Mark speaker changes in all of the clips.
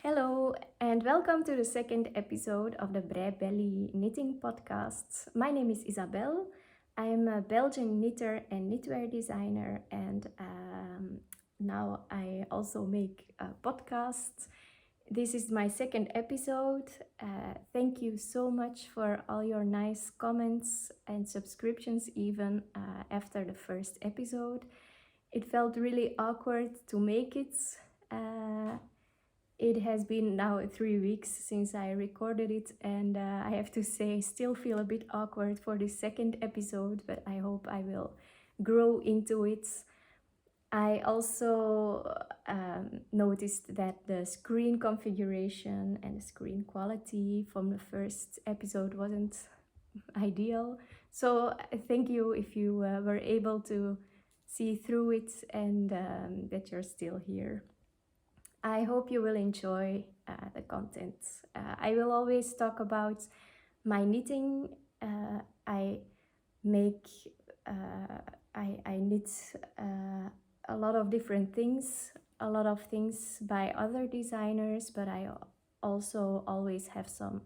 Speaker 1: Hello and welcome to the second episode of the Brei Belly Knitting Podcast. My name is Isabelle. I am a Belgian knitter and knitwear designer, and now I also make podcasts. This is my second episode. Thank you so much for all your nice comments and subscriptions even after the first episode. It felt really awkward to make it. It has been now 3 weeks since I recorded it, and I have to say I still feel a bit awkward for the second episode, but I hope I will grow into it. I also noticed that the screen configuration and the screen quality from the first episode wasn't ideal. So thank you if you were able to see through it and that you're still here. I hope you will enjoy the content. I will always talk about my knitting. I knit a lot of different things, a lot of things by other designers, but I also always have some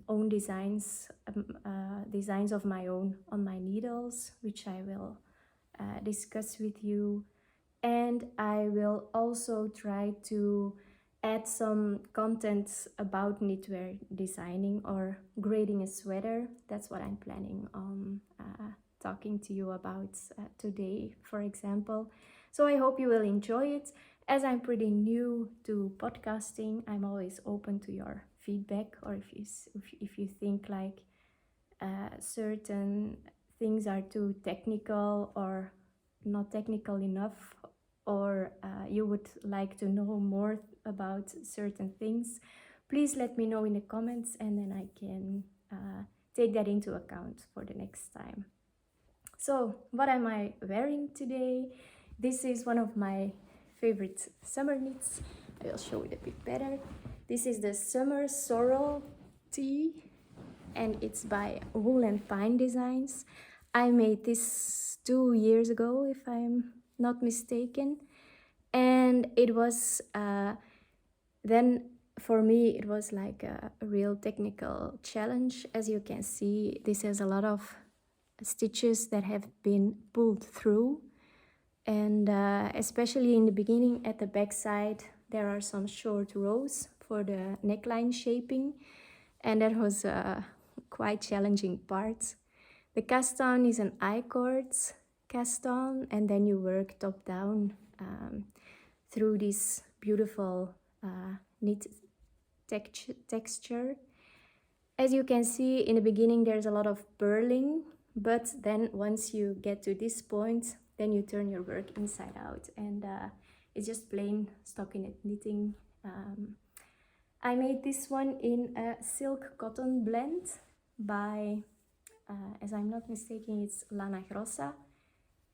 Speaker 1: own designs of my own on my needles, which I will discuss with you. And I will also try to add some content about knitwear designing or grading a sweater. That's what I'm planning on talking to you about today, for example. So I hope you will enjoy it. As I'm pretty new to podcasting, I'm always open to your feedback, or if you think like certain things are too technical or not technical enough, or you would like to know more about certain things, please let me know in the comments, and then I can take that into account for the next time. So what am I wearing today? This is one of my favorite summer knits. I will show it a bit better. This is the Summer Sorrel tee, and it's by Wool and Pine Designs. I made this 2 years ago, if I'm not mistaken, and it was then for me it was like a real technical challenge. As you can see, this has a lot of stitches that have been pulled through, and especially in the beginning at the back side there are some short rows for the neckline shaping, and that was a quite challenging part. The cast on is an I-cord cast on, and then you work top down through this beautiful knit texture. As you can see, in the beginning there's a lot of purling, but then once you get to this point, then you turn your work inside out, and it's just plain stockinette knitting. I made this one in a silk cotton blend by as I'm not mistaken, it's Lana Grossa,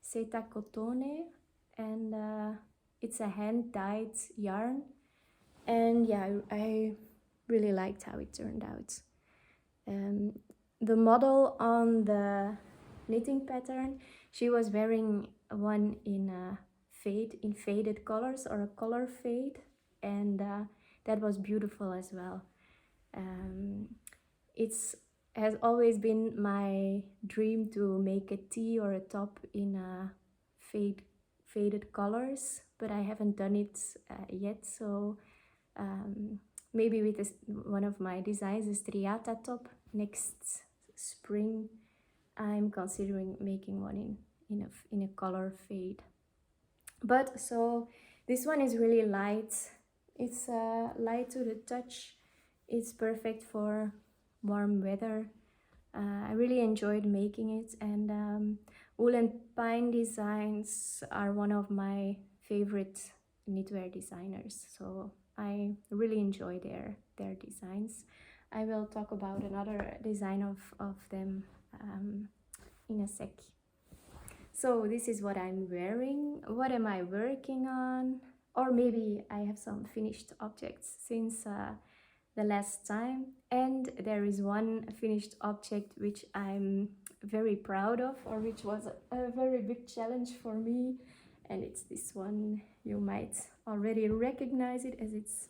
Speaker 1: seta cotone, and it's a hand-dyed yarn. And yeah, I really liked how it turned out. The model on the knitting pattern, she was wearing one in faded colors, or a color fade, and that was beautiful as well. It's has always been my dream to make a tee or a top in faded colors, but I haven't done it yet. So maybe with one of my designs, a Striata top, next spring, I'm considering making one in a color fade. But so this one is really light. It's light to the touch. It's perfect for warm weather. I really enjoyed making it, and Wool and Pine Designs are one of my favorite knitwear designers, so I really enjoy their designs. I will talk about another design of them in a sec. So this is what I'm wearing. What am I working on? Or maybe I have some finished objects since the last time, and there is one finished object which I'm very proud of, or which was a very big challenge for me, and it's this one. You might already recognize it as it's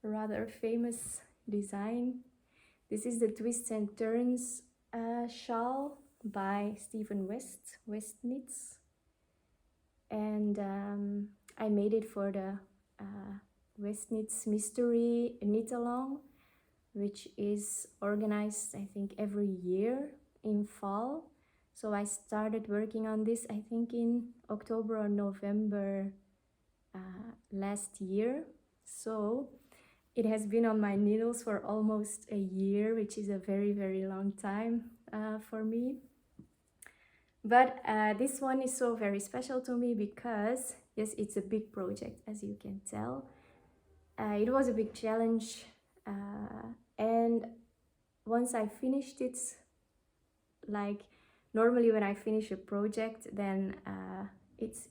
Speaker 1: rather famous design. This is the Twists and Turns shawl by Stephen West Knits. And I made it for the West Knits Mystery Knit Along, which is organized, I think, every year in fall. So I started working on this, I think, in October or November last year. So it has been on my needles for almost a year, which is a very, very long time for me. But this one is so very special to me because, yes, it's a big project, as you can tell. It was a big challenge, and once I finished it, like normally when I finish a project, then it's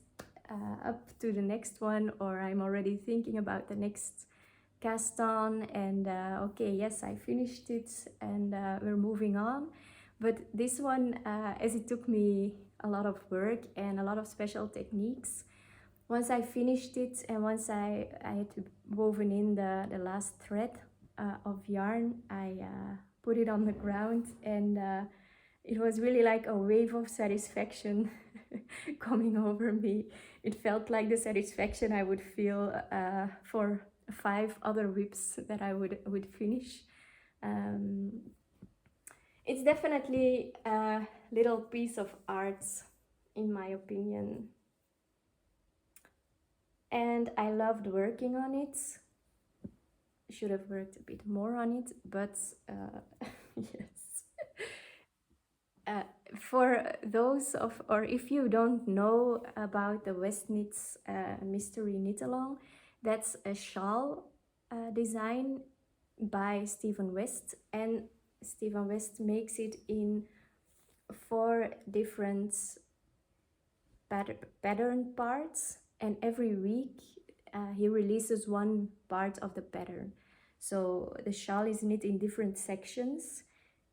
Speaker 1: up to the next one, or I'm already thinking about the next cast on, and okay, yes, I finished it, and we're moving on. But this one, as it took me a lot of work and a lot of special techniques, once I finished it and once I had woven in the last thread of yarn, I put it on the ground, and it was really like a wave of satisfaction coming over me. It felt like the satisfaction I would feel for 5 other whips that I would finish. It's definitely a little piece of art, in my opinion. And I loved working on it. Should have worked a bit more on it, but yes. For those of, or if you don't know about the West Knits Mystery Knit Along, that's a shawl design by Stephen West, and Stephen West makes it in 4 different pattern parts, and every week he releases one part of the pattern. So the shawl is knit in different sections.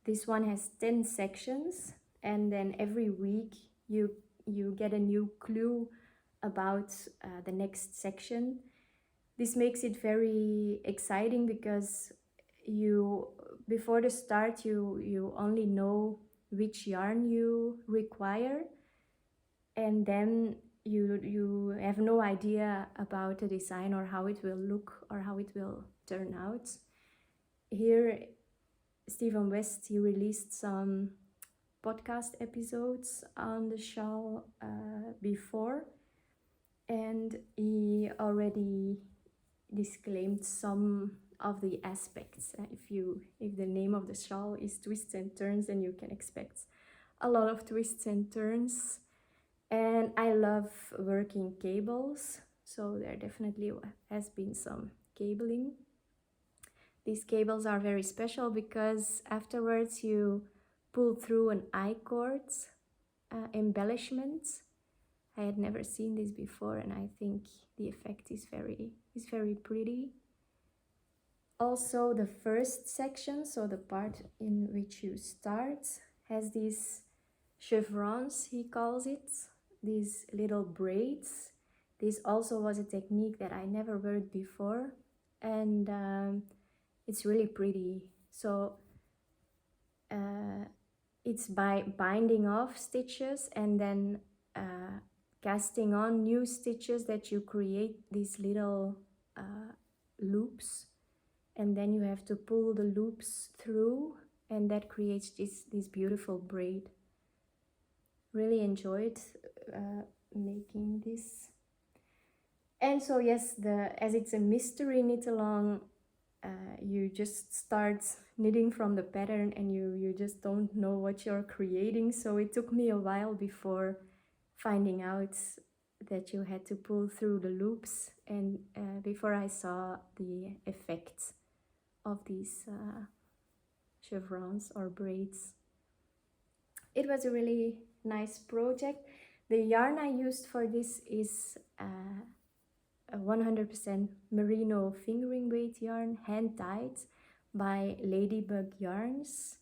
Speaker 1: This one has 10 sections, and then every week you get a new clue about the next section. This makes it very exciting because before the start you only know which yarn you require, and then you have no idea about the design or how it will look or how it will turn out. Here Stephen West, he released some podcast episodes on the shawl before, and he already disclaimed some of the aspects. If the name of the shawl is Twists and Turns, then you can expect a lot of twists and turns. And I love working cables, so there definitely has been some cabling. These cables are very special because afterwards you pull through an I-cord embellishment. I had never seen this before, and I think the effect is very pretty. Also, the first section, so the part in which you start, has these chevrons, he calls it, these little braids. This also was a technique that I never worked before, and it's really pretty. So it's by binding off stitches and then casting on new stitches that you create these little loops, and then you have to pull the loops through, and that creates this beautiful braid. Really enjoyed making this. And so yes, as it's a mystery knit along, you just start knitting from the pattern and you just don't know what you're creating. So it took me a while before finding out that you had to pull through the loops, and before I saw the effects of these chevrons or braids. It was a really nice project. The yarn I used for this is a 100% merino fingering weight yarn, hand dyed by Ladybug Yarns.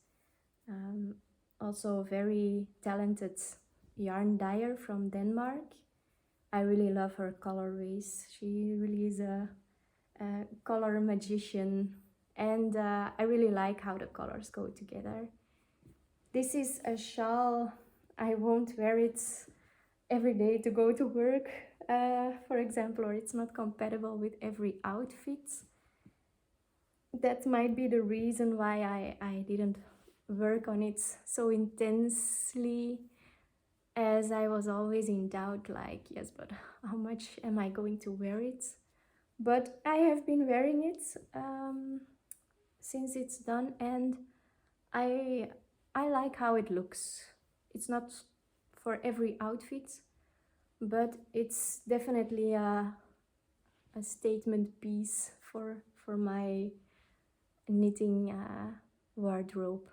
Speaker 1: Also very talented yarn dyer from Denmark. I really love her colorways. She really is a color magician, and I really like how the colors go together. This is a shawl. I won't wear it every day to go to work, for example, or it's not compatible with every outfit. That might be the reason why I didn't work on it so intensely, as I was always in doubt, like, yes, but how much am I going to wear it? But I have been wearing it since it's done, and I like how it looks. It's not for every outfit, but it's definitely a statement piece for my knitting wardrobe.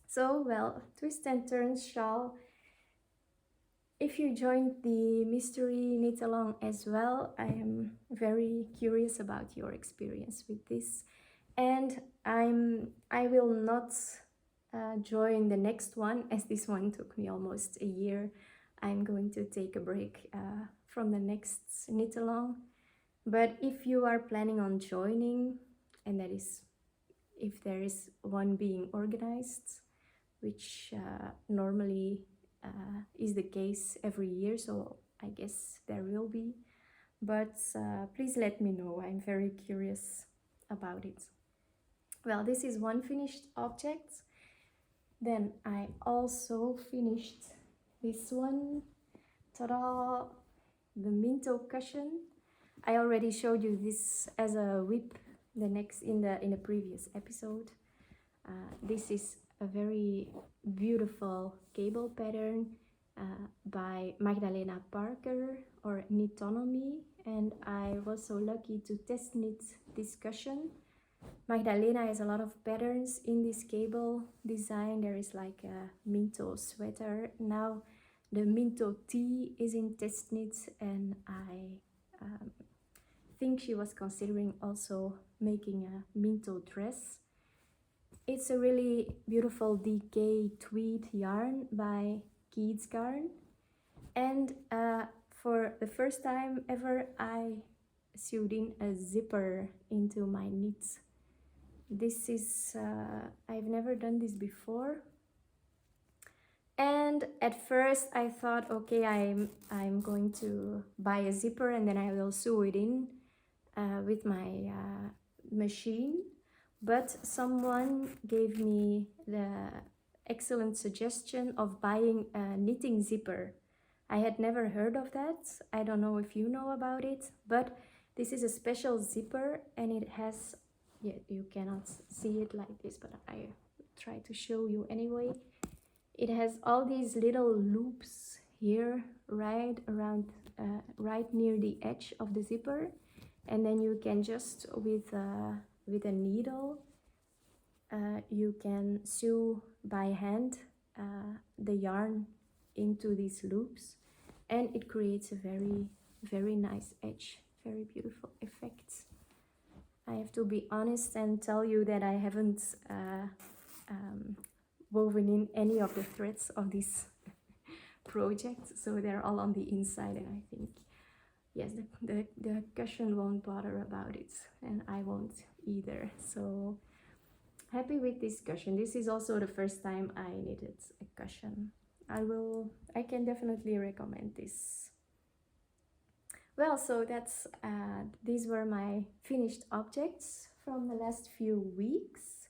Speaker 1: So, well, Twist and Turns Shawl. If you joined the mystery knit along as well, I am very curious about your experience with this, and I will not join the next one, as this one took me almost a year. I'm going to take a break from the next knit along. But if you are planning on joining, and that is if there is one being organized, which normally is the case every year, so I guess there will be. But please let me know, I'm very curious about it. Well, this is one finished object. Then I also finished this one. Ta-da! The Minto cushion. I already showed you this as a whip in the previous episode. This is a very beautiful cable pattern by Magdalena Parker, or Knitonomy, and I was so lucky to test knit this cushion. Magdalena has a lot of patterns in this cable design. There is like a Minto sweater. Now the Minto tee is in test knit, and I think she was considering also making a Minto dress. It's a really beautiful DK tweed yarn by Kiez Garn, and for the first time ever I sewed in a zipper into my knit. This is, I've never done this before, and at first I thought, okay, I'm going to buy a zipper and then I will sew it in with my machine. But someone gave me the excellent suggestion of buying a knitting zipper. I had never heard of that. I don't know if you know about it, but this is a special zipper, and it has, yeah, you cannot see it like this, but I try to show you anyway. It has all these little loops here, right around, right near the edge of the zipper, and then you can just with a needle, you can sew by hand the yarn into these loops, and it creates a very, very nice edge, very beautiful effects. I have to be honest and tell you that I haven't woven in any of the threads of this project, so they're all on the inside, and I think, yes, the cushion won't bother about it, and I won't either. So happy with this cushion. This is also the first time I knitted a cushion. I can definitely recommend this. Well, so that's these were my finished objects from the last few weeks.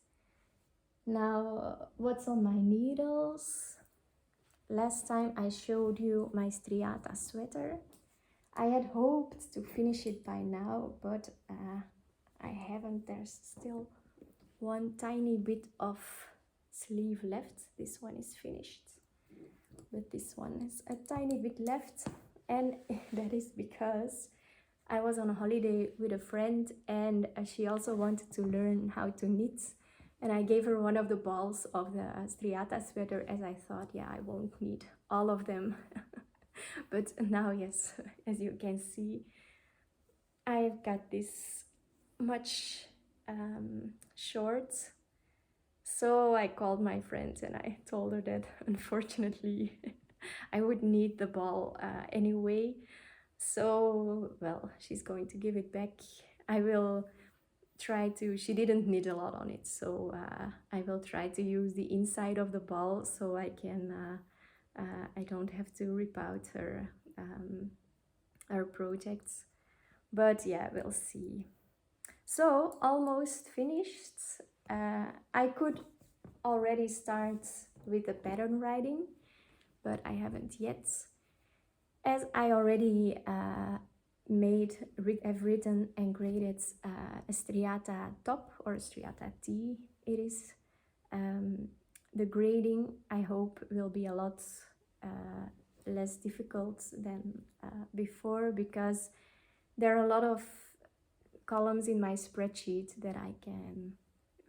Speaker 1: Now, what's on my needles? Last time I showed you my Striata sweater. I had hoped to finish it by now, but I haven't. There's still one tiny bit of sleeve left. This one is finished, but this one is a tiny bit left, and that is because I was on a holiday with a friend, and she also wanted to learn how to knit, and I gave her one of the balls of the Striata sweater, as I thought, yeah, I won't need all of them. But now, yes, as you can see, I've got this much short. So I called my friend and I told her that unfortunately I would need the ball anyway. So, well, she's going to give it back I will try to, she didn't knit a lot on it, so I will try to use the inside of the ball so I can, I don't have to rip out her projects. But yeah, we'll see. So almost finished. I could already start with the pattern writing, but I haven't yet. As I already have written and graded a striata top or a striata T it is. The grading, I hope, will be a lot less difficult than before, because there are a lot of columns in my spreadsheet that I can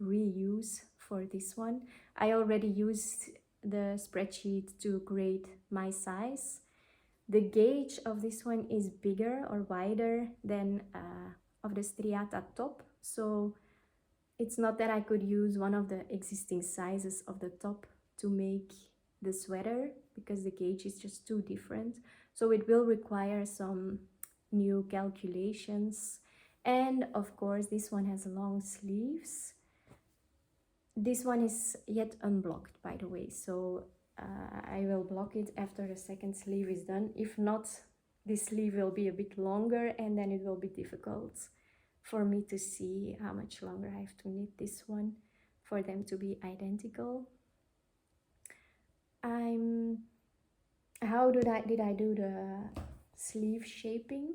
Speaker 1: reuse for this one. I already used the spreadsheet to grade my size. The gauge of this one is bigger or wider than of the striata top, so it's not that I could use one of the existing sizes of the top to make the sweater, because the gauge is just too different. So it will require some new calculations. And of course, this one has long sleeves. This one is yet unblocked, by the way, so I will block it after the second sleeve is done. If not, this sleeve will be a bit longer, and then it will be difficult for me to see how much longer I have to knit this one for them to be identical. How did I do the sleeve shaping?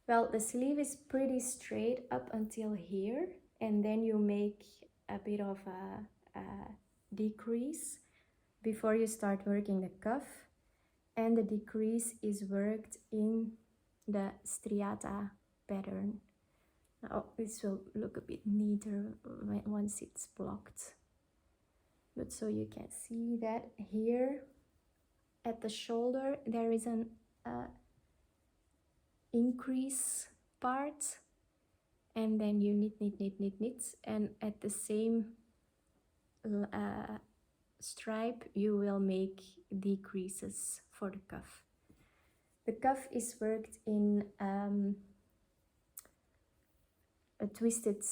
Speaker 1: Well, the sleeve is pretty straight up until here, and then you make a bit of a decrease before you start working the cuff, and the decrease is worked in the striata pattern. Now this will look a bit neater once it's blocked, but so you can see that here at the shoulder there is an increase part, and then you knit, and at the same stripe you will make decreases for the cuff. The cuff is worked in a twisted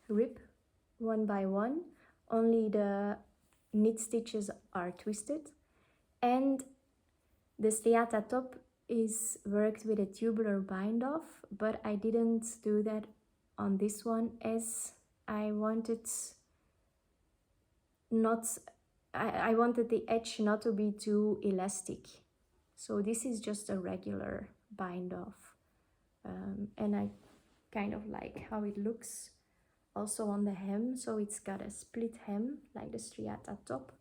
Speaker 1: rib, 1 by 1. Only the knit stitches are twisted, and the striata top is worked with a tubular bind off, but I didn't do that on this one, as I wanted I wanted the edge not to be too elastic, so this is just a regular bind off, and I kind of like how it looks also on the hem. So it's got a split hem like the striata top,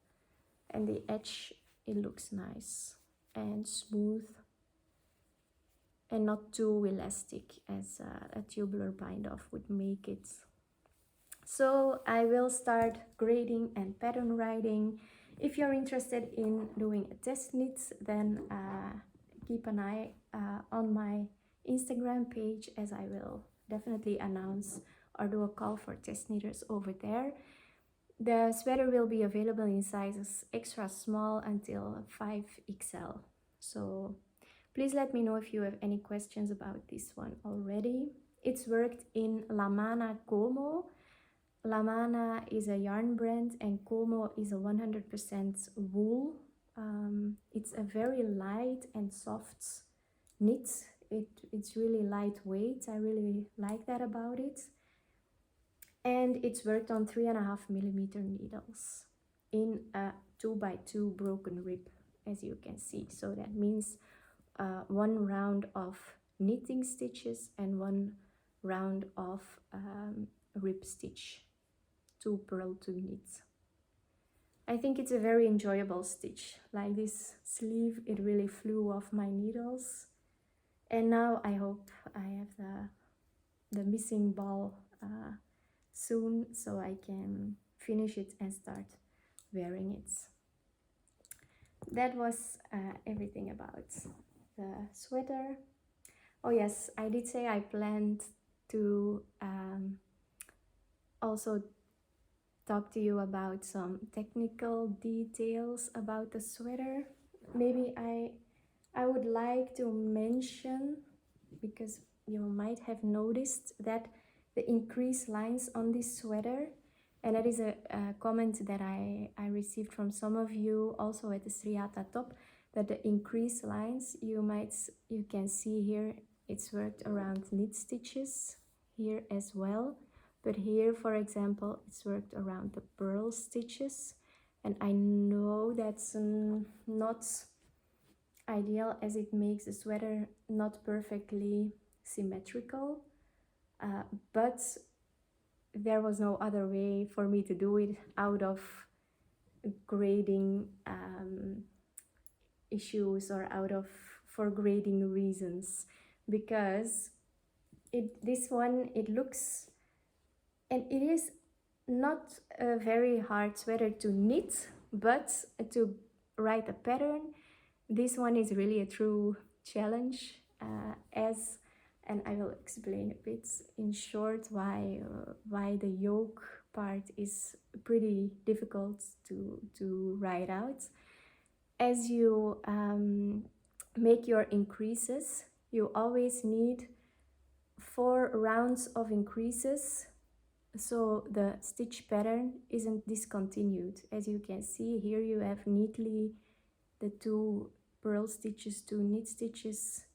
Speaker 1: and the edge, it looks nice and smooth and not too elastic as a tubular bind off would make it. So I will start grading and pattern writing. If you're interested in doing a test knit, then keep an eye on my Instagram page, as I will definitely announce or do a call for test knitters over there. The sweater will be available in sizes extra small until 5XL. So please let me know if you have any questions about this one already. It's worked in Lamana Como. Lamana is a yarn brand, and Como is a 100% wool. It's a very light and soft knit. It's really lightweight. I really like that about it. And it's worked on 3.5mm needles in a 2x2 broken rib, as you can see. So that means 1 round of knitting stitches and 1 round of rib stitch, 2 purl 2 knits. I think it's a very enjoyable stitch. Like this sleeve, it really flew off my needles. And now I hope I have the missing ball soon, so I can finish it and start wearing it. That was everything about the sweater. Oh yes, I did say I planned to also talk to you about some technical details about the sweater. Maybe I would like to mention, because you might have noticed that the increased lines on this sweater. And that is a comment that I received from some of you also at the Striata top, that the increased lines you can see here, it's worked around knit stitches here as well. But here, for example, it's worked around the purl stitches. And I know that's not ideal, as it makes the sweater not perfectly symmetrical. But there was no other way for me to do it out of grading issues or out of for grading reasons, because this one, it looks, and it is not a very hard sweater to knit, but to write a pattern, this one is really a true challenge, and I will explain a bit in short why the yoke part is pretty difficult to write out. As you make your increases, you always need 4 rounds of increases, so the stitch pattern isn't discontinued. As you can see here, you have neatly the 2 purl stitches, 2 knit stitches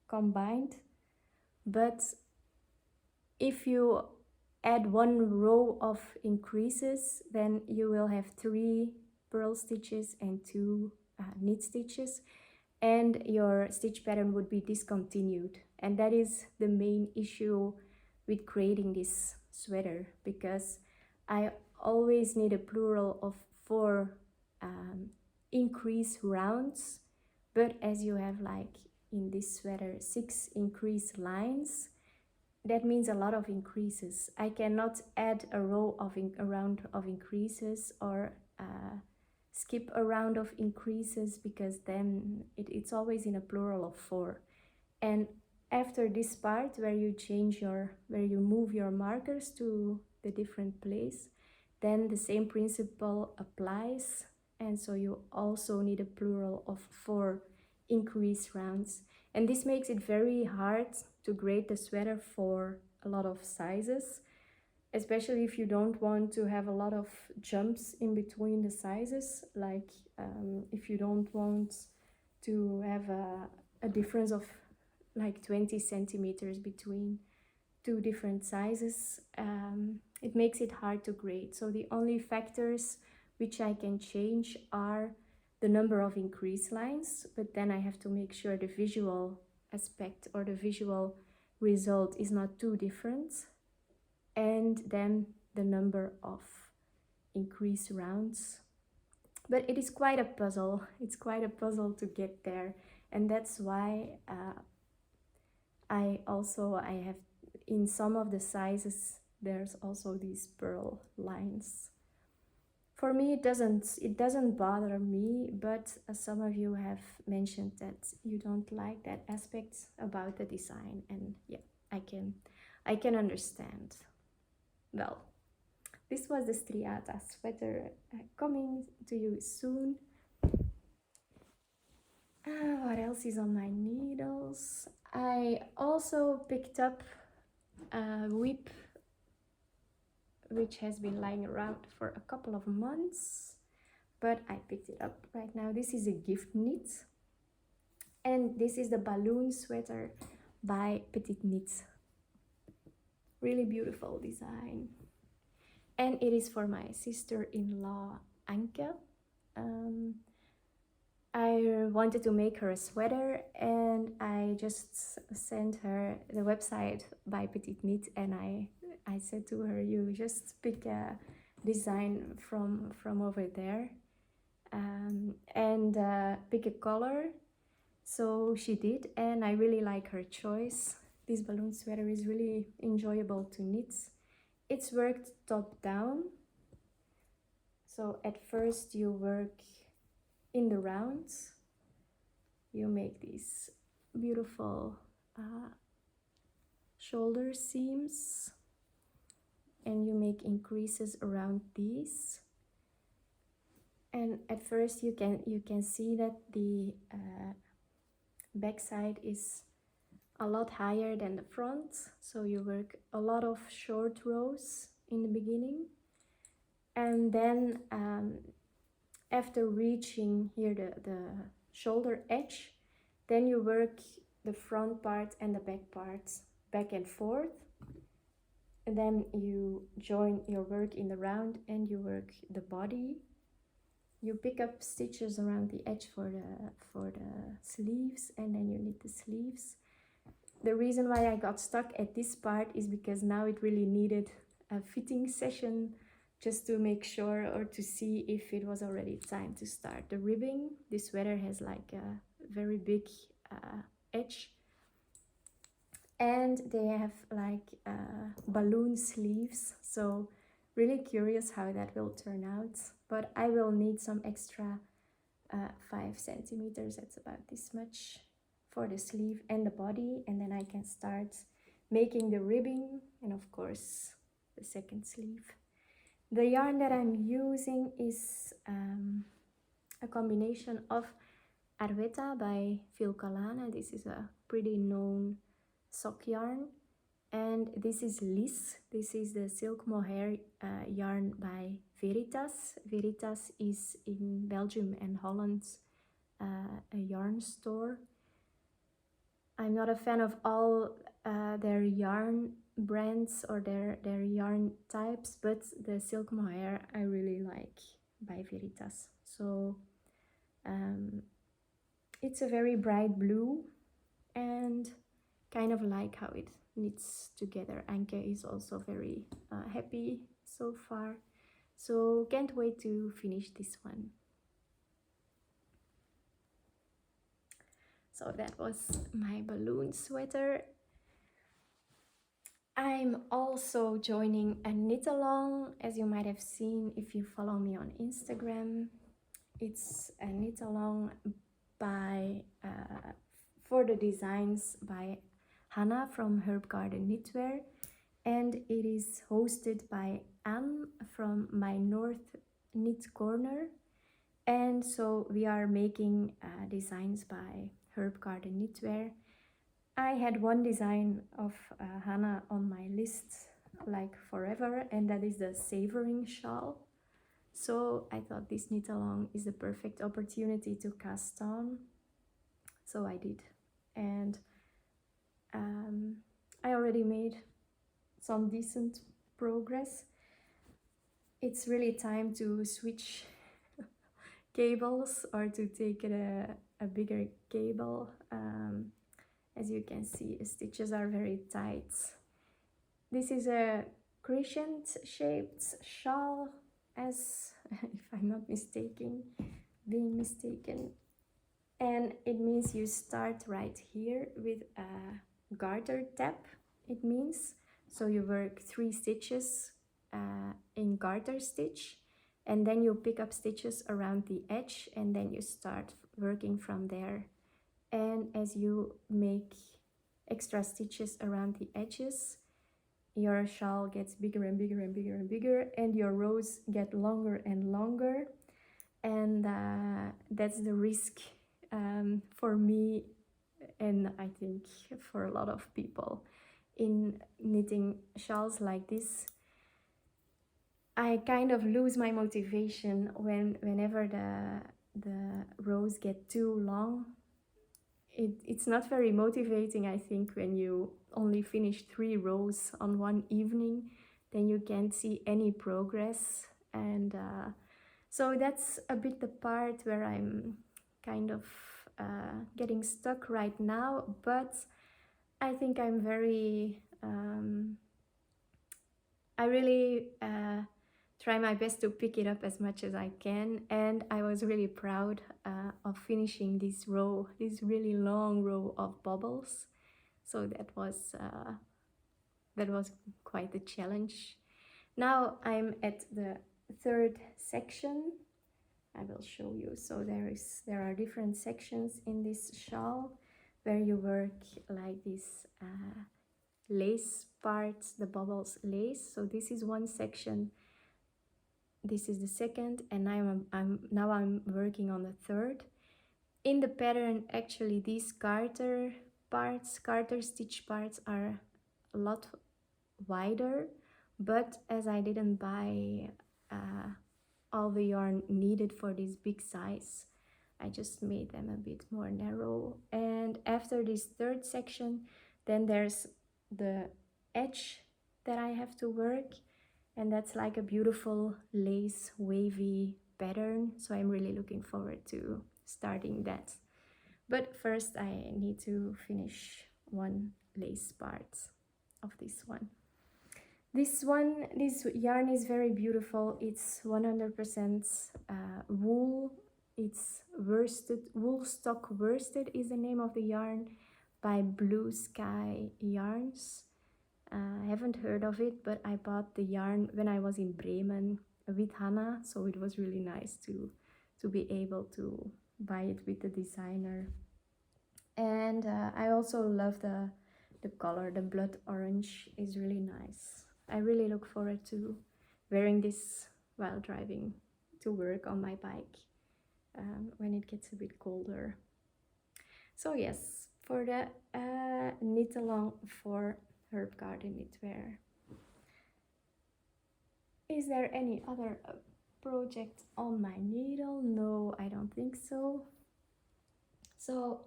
Speaker 1: combined. But if you add 1 row of increases, then you will have 3 purl stitches and 2 knit stitches, and your stitch pattern would be discontinued. And that is the main issue with creating this sweater, because I always need a plural of 4 increase rounds. But as you have, like in this sweater, 6 increase lines, that means a lot of increases. I cannot add a row of a round of increases, or skip a round of increases, because then it's always in a plural of 4. And after this part where you move your markers to the different place, then the same principle applies, and so you also need a plural of 4 increase rounds. And this makes it very hard to grade the sweater for a lot of sizes, especially if you don't want to have a lot of jumps in between the sizes, like if you don't want to have a difference of like 20 centimeters between 2 different sizes. It makes it hard to grade. So the only factors which I can change are the number of increase lines, but then I have to make sure the visual aspect or the visual result is not too different, and then the number of increase rounds. But it is quite a puzzle. It's quite a puzzle to get there, and that's why I have, in some of the sizes, there's also these purl lines. For me, it doesn't bother me, but some of you have mentioned that you don't like that aspect about the design, and yeah, I can understand. Well, this was the Striata sweater, coming to you soon. What else is on my needles? I also picked up a whip which has been lying around for a couple of months, but I picked it up right now. This is a gift knit, and this is the balloon sweater by Petite Knit. Really beautiful design, and it is for my sister-in-law Anke. I wanted to make her a sweater, and I just sent her the website by Petite Knit, and I said to her, you just pick a design from over there, and pick a color. So she did, and I really like her choice. This balloon sweater is really enjoyable to knit. It's worked top down, so at first you work in the rounds. You make these beautiful shoulder seams, and you make increases around these. And at first you can see that the back side is a lot higher than the front, so you work a lot of short rows in the beginning, and then after reaching here the shoulder edge, then you work the front part and the back parts back and forth, and then you join your work in the round and you work the body. You pick up stitches around the edge for the sleeves, and then you knit the sleeves. The reason why I got stuck at this part is because now it really needed a fitting session just to make sure, or to see if it was already time to start the ribbing. This sweater has like a very big edge, and they have like balloon sleeves, so really curious how that will turn out. But I will need some extra 5 centimeters, that's about this much, for the sleeve and the body, and then I can start making the ribbing and of course the second sleeve. The yarn that I'm using is a combination of Arwetta by Filcolana. This is a pretty known sock yarn, and this is Lis. This is the silk-mohair yarn by Veritas. Veritas is in Belgium and Holland a yarn store. I'm not a fan of all their yarn brands or their yarn types, but the silk-mohair I really like by Veritas. So it's a very bright blue and kind of like how it knits together. Anke is also very happy so far, so can't wait to finish this one. So that was my balloon sweater. I'm also joining a knit along, as you might have seen if you follow me on Instagram. It's a knit along by for the designs by Hanna from Herb Garden Knitwear, and it is hosted by Anne from My North Knit Corner. And so we are making designs by Herb Garden Knitwear. I had one design of Hanna on my list like forever, and that is the Savoring shawl. So I thought this knit along is the perfect opportunity to cast on. So I did, and I already made some decent progress. It's really time to switch cables or to take it a bigger cable. As you can see, the stitches are very tight. This is a crescent shaped shawl, as if I'm not being mistaken. And it means you start right here with a garter tap, it means. So you work 3 stitches in garter stitch, and then you pick up stitches around the edge, and then you start working from there. And as you make extra stitches around the edges, your shawl gets bigger and bigger and bigger and bigger, and your rows get longer and longer. And that's the risk for me, and I think for a lot of people in knitting shawls like this. I kind of lose my motivation whenever the rows get too long. It's not very motivating, I think, when you only finish 3 rows on one evening, then you can't see any progress. And so that's a bit the part where I'm kind of getting stuck right now, but I think I'm very, I really try my best to pick it up as much as I can, and I was really proud of finishing this row, this really long row of bubbles. So that was quite a challenge. Now I'm at the 3rd section. I will show you. So there are different sections in this shawl where you work like this lace parts, the bubbles lace. So this is one section. This is the 2nd, and now I'm working on the 3rd. In the pattern, actually, these garter parts, garter stitch parts are a lot wider, but as I didn't buy all the yarn needed for this big size, I just made them a bit more narrow. And after this third section, then there's the edge that I have to work, and that's like a beautiful lace wavy pattern, so I'm really looking forward to starting that. But first I need to finish one lace part of this one. This yarn is very beautiful. It's 100% wool. It's worsted, Woolstok worsted is the name of the yarn, by Blue Sky Yarns. I haven't heard of it, but I bought the yarn when I was in Bremen with Hanna, so it was really nice to be able to buy it with the designer. And I also love the color. The blood orange is really nice. I really look forward to wearing this while driving to work on my bike when it gets a bit colder. So yes, for the knit along for Herb Garden knitwear. Is there any other project on my needle? No, I don't think so. So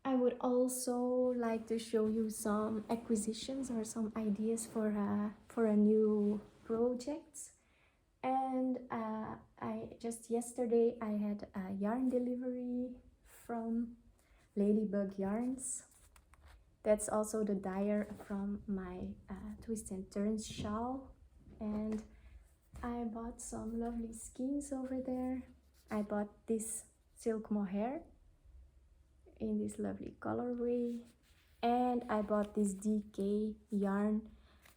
Speaker 1: I would also like to show you some acquisitions or some ideas for a new project. And yesterday I had a yarn delivery from Ladybug Yarns. That's also the dyer from my Twist and Turns shawl. And I bought some lovely skeins over there. I bought this silk-mohair in this lovely colorway, and I bought this DK yarn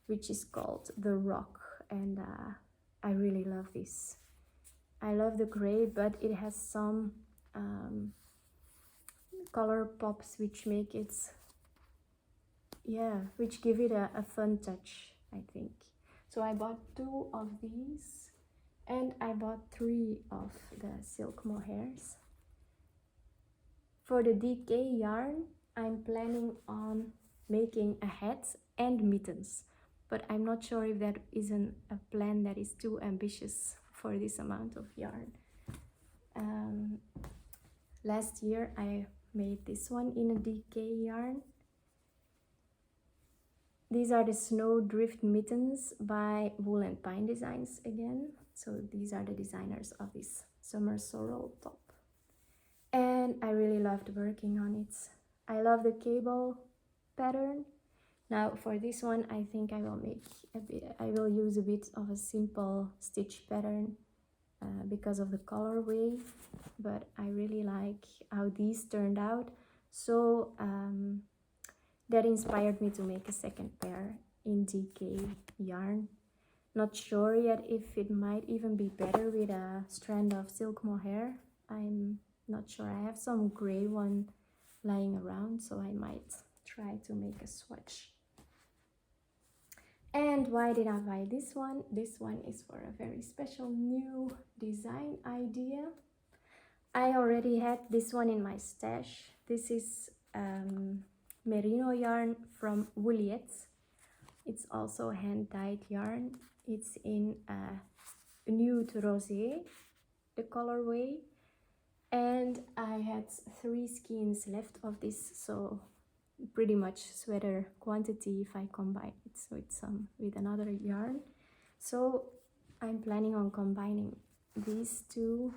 Speaker 1: which is called the Rock, and I really love this. I love the gray, but it has some color pops which make it, which give it a fun touch, I think. So I bought 2 of these, and I bought 3 of the silk-mohairs. For the DK yarn, I'm planning on making a hat and mittens, but I'm not sure if that isn't a plan that is too ambitious for this amount of yarn. Last year I made this one in a DK yarn. These are the Snowdrift mittens by Wool and Pine Designs again. So these are the designers of this summer sorrel top. And I really loved working on it. I love the cable pattern. Now for this one, I think I will use a bit of a simple stitch pattern because of the colorway, but I really like how these turned out. So that inspired me to make a second pair in DK yarn. Not sure yet if it might even be better with a strand of silk-mohair. I'm not sure. I have some gray one lying around, so I might try to make a swatch. And why did I buy this one? This one is for a very special new design idea. I already had this one in my stash. This is merino yarn from Wooliette. It's also hand-dyed yarn. It's in Nude Rosé, the colorway. And I had 3 skeins left of this, so pretty much sweater quantity if I combine it with another yarn. So I'm planning on combining these 2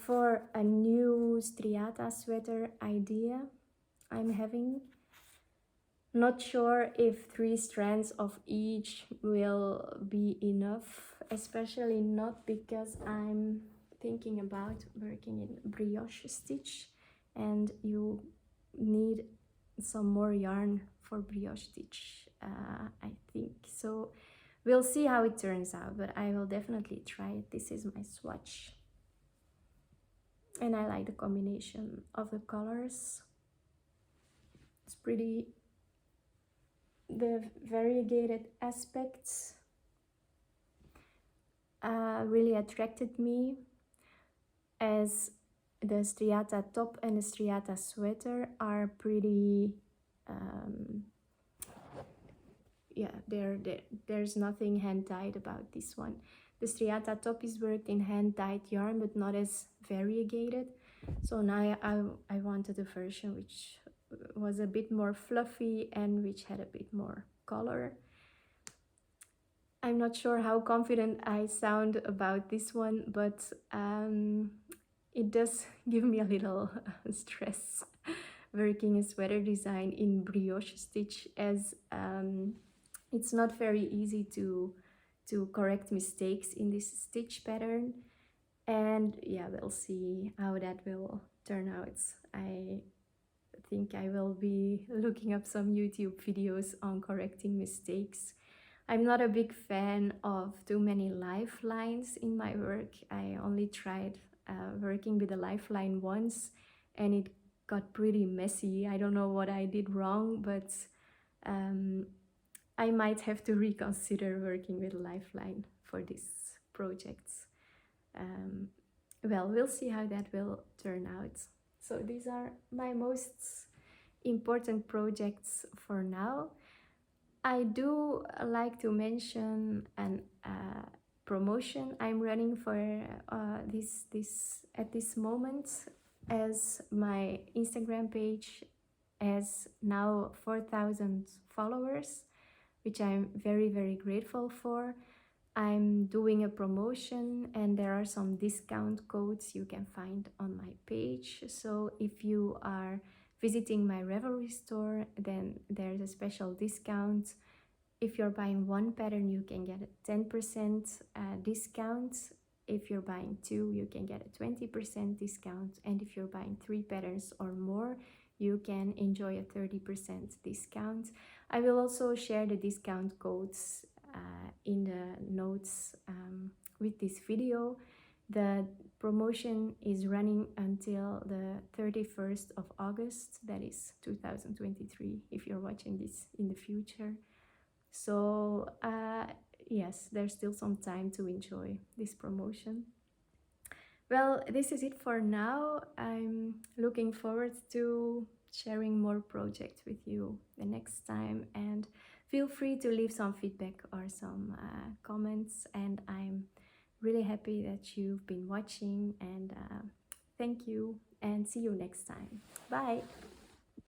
Speaker 1: for a new Striata sweater idea I'm having. Not sure if 3 strands of each will be enough, especially not because I'm thinking about working in brioche stitch, and you need some more yarn for brioche stitch, I think. So we'll see how it turns out, but I will definitely try it. This is my swatch, and I like the combination of the colors. It's pretty. The variegated aspects really attracted me, as the Striata top and the Striata sweater are pretty, yeah, there's nothing hand-dyed about this one. The Striata top is worked in hand-dyed yarn, but not as variegated. So now I wanted a version which was a bit more fluffy and which had a bit more color. I'm not sure how confident I sound about this one, but it does give me a little stress working a sweater design in brioche stitch, as it's not very easy to correct mistakes in this stitch pattern. And yeah, we'll see how that will turn out. I think I will be looking up some YouTube videos on correcting mistakes. I'm not a big fan of too many lifelines in my work. I only tried working with a lifeline once and it got pretty messy. I don't know what I did wrong, but I might have to reconsider working with a lifeline for this project. Well, we'll see how that will turn out. So these are my most important projects for now. I do like to mention an promotion I'm running for this at this moment, as my Instagram page has now 4,000 followers, which I'm very, very grateful for. I'm doing a promotion and there are some discount codes you can find on my page. So if you are visiting my Revelry store, then there's a special discount. If you're buying one pattern, you can get a 10% discount. If you're buying two, you can get a 20% discount. And if you're buying 3 patterns or more, you can enjoy a 30% discount. I will also share the discount codes in the notes with this video. The promotion is running until the 31st of August, that is 2023, if you're watching this in the future. So yes, there's still some time to enjoy this promotion. Well, this is it for now. I'm looking forward to sharing more projects with you the next time, and feel free to leave some feedback or some comments, and I'm really happy that you've been watching, and thank you and see you next time. Bye!